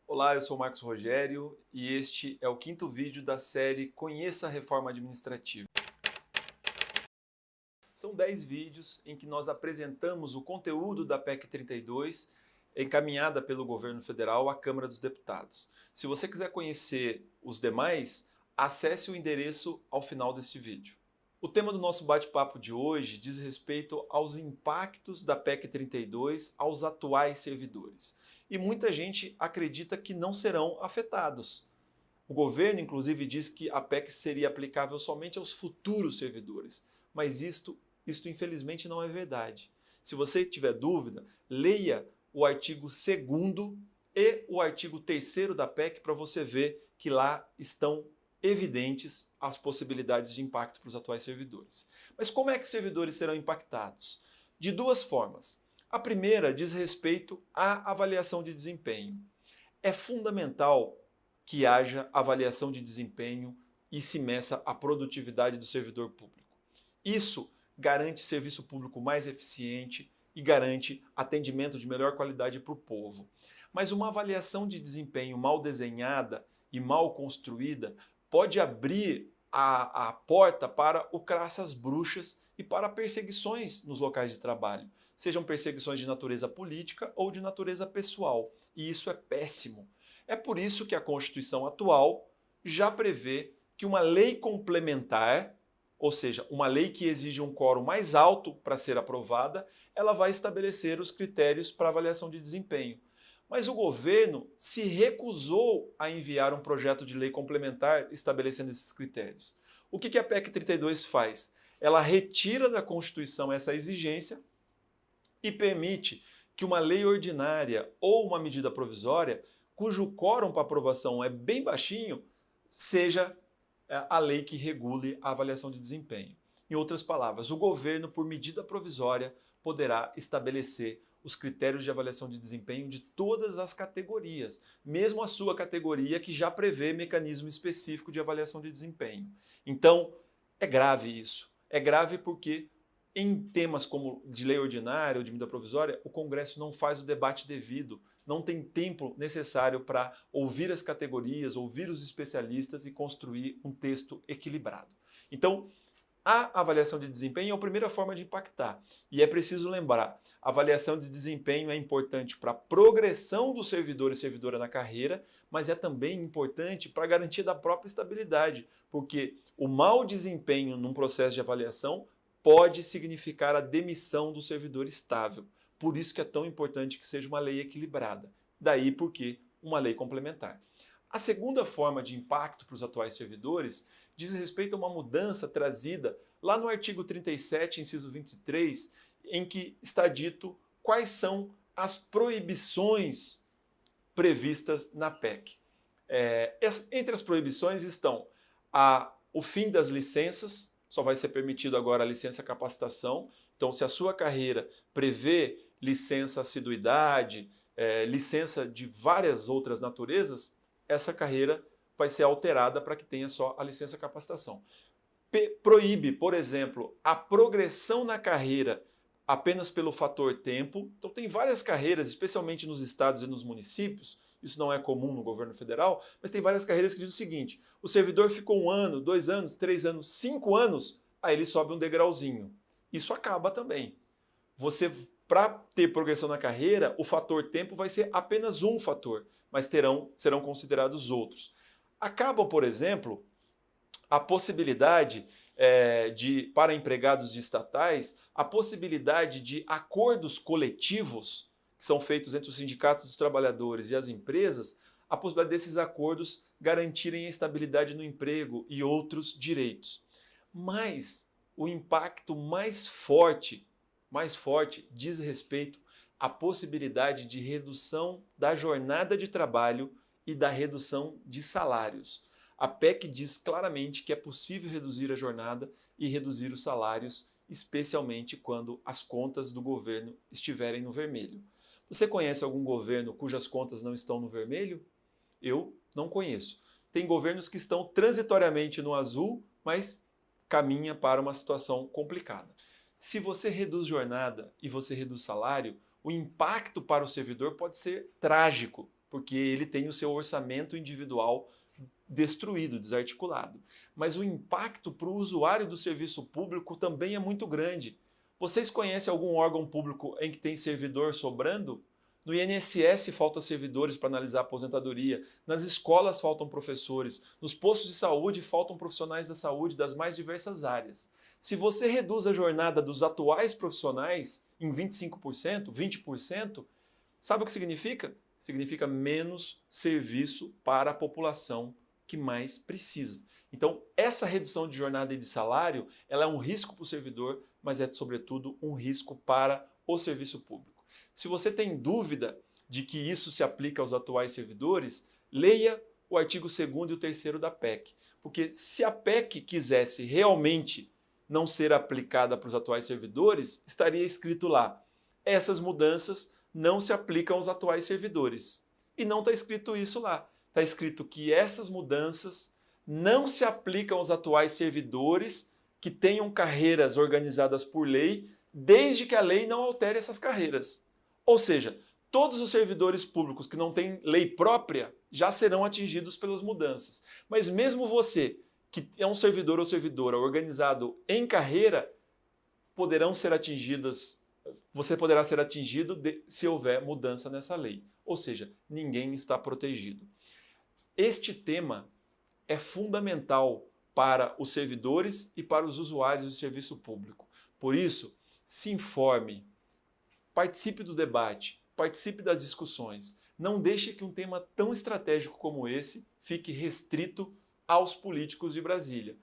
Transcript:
Olá, eu sou o Marcos Rogério e este é o quinto vídeo da série Conheça a Reforma Administrativa. São 10 vídeos em que nós apresentamos o conteúdo da PEC 32, encaminhada pelo governo federal à Câmara dos Deputados. Se você quiser conhecer os demais, acesse o endereço ao final deste vídeo. O tema do nosso bate-papo de hoje diz respeito aos impactos da PEC 32 aos atuais servidores. E muita gente acredita que não serão afetados. O governo, inclusive, diz que a PEC seria aplicável somente aos futuros servidores, mas isto infelizmente não é verdade. Se você tiver dúvida, leia o artigo 2º e o artigo 3º da PEC para você ver que lá estão evidentes as possibilidades de impacto para os atuais servidores. Mas como é que os servidores serão impactados? De duas formas. A primeira diz respeito à avaliação de desempenho. É fundamental que haja avaliação de desempenho e se meça a produtividade do servidor público. Isso garante serviço público mais eficiente e garante atendimento de melhor qualidade para o povo. Mas uma avaliação de desempenho mal desenhada e mal construída pode abrir a porta para o caça às bruxas e para perseguições nos locais de trabalho, sejam perseguições de natureza política ou de natureza pessoal. E isso é péssimo. É por isso que a Constituição atual já prevê que uma lei complementar, ou seja, uma lei que exige um quórum mais alto para ser aprovada, ela vai estabelecer os critérios para avaliação de desempenho. Mas o governo se recusou a enviar um projeto de lei complementar estabelecendo esses critérios. O que a PEC 32 faz? Ela retira da Constituição essa exigência e permite que uma lei ordinária ou uma medida provisória, cujo quórum para aprovação é bem baixinho, seja a lei que regule a avaliação de desempenho. Em outras palavras, o governo, por medida provisória, poderá estabelecer os critérios de avaliação de desempenho de todas as categorias, mesmo a sua categoria que já prevê mecanismo específico de avaliação de desempenho. Então, é grave isso. É grave porque em temas como de lei ordinária ou de medida provisória, o Congresso não faz o debate devido, não tem tempo necessário para ouvir as categorias, ouvir os especialistas e construir um texto equilibrado. Então, a avaliação de desempenho é a primeira forma de impactar. E é preciso lembrar, a avaliação de desempenho é importante para a progressão do servidor e servidora na carreira, mas é também importante para a garantia da própria estabilidade, porque o mau desempenho num processo de avaliação pode significar a demissão do servidor estável. Por isso que é tão importante que seja uma lei equilibrada. Daí porque uma lei complementar. A segunda forma de impacto para os atuais servidores diz respeito a uma mudança trazida lá no artigo 37, inciso 23, em que está dito quais são as proibições previstas na PEC. Entre as proibições estão o fim das licenças, só vai ser permitido agora a licença capacitação. Então, se a sua carreira prevê licença assiduidade, licença de várias outras naturezas, essa carreira vai ser alterada para que tenha só a licença capacitação. Proíbe, por exemplo, a progressão na carreira apenas pelo fator tempo. Então tem várias carreiras, especialmente nos estados e nos municípios, isso não é comum no governo federal, mas tem várias carreiras que dizem o seguinte: o servidor ficou 1 ano, 2 anos, 3 anos, 5 anos, aí ele sobe um degrauzinho. Isso acaba também. Para ter progressão na carreira, o fator tempo vai ser apenas um fator, mas serão considerados outros. Acaba, por exemplo, a possibilidade para empregados de estatais, a possibilidade de acordos coletivos que são feitos entre os sindicatos dos trabalhadores e as empresas, a possibilidade desses acordos garantirem a estabilidade no emprego e outros direitos. Mas o impacto mais forte diz respeito à possibilidade de redução da jornada de trabalho e da redução de salários. A PEC diz claramente que é possível reduzir a jornada e reduzir os salários, especialmente quando as contas do governo estiverem no vermelho. Você conhece algum governo cujas contas não estão no vermelho? Eu não conheço. Tem governos que estão transitoriamente no azul, mas caminha para uma situação complicada. Se você reduz jornada e você reduz salário, o impacto para o servidor pode ser trágico. porque ele tem o seu orçamento individual destruído, desarticulado. Mas o impacto para o usuário do serviço público também é muito grande. Vocês conhecem algum órgão público em que tem servidor sobrando? No INSS falta servidores para analisar a aposentadoria, nas escolas faltam professores, nos postos de saúde faltam profissionais da saúde das mais diversas áreas. Se você reduz a jornada dos atuais profissionais em 25%, 20%, sabe o que significa? Significa menos serviço para a população que mais precisa. Então, essa redução de jornada e de salário, ela é um risco para o servidor, mas é, sobretudo, um risco para o serviço público. Se você tem dúvida de que isso se aplica aos atuais servidores, leia o artigo 2º e o 3º da PEC. Porque se a PEC quisesse realmente não ser aplicada para os atuais servidores, estaria escrito lá: essas mudanças não se aplicam aos atuais servidores. E não está escrito isso lá. Está escrito que essas mudanças não se aplicam aos atuais servidores que tenham carreiras organizadas por lei, desde que a lei não altere essas carreiras. Ou seja, todos os servidores públicos que não têm lei própria já serão atingidos pelas mudanças. Mas mesmo você, que é um servidor ou servidora organizado em carreira, você poderá ser atingido se houver mudança nessa lei. Ou seja, ninguém está protegido. Este tema é fundamental para os servidores e para os usuários do serviço público. Por isso, se informe, participe do debate, participe das discussões. Não deixe que um tema tão estratégico como esse fique restrito aos políticos de Brasília.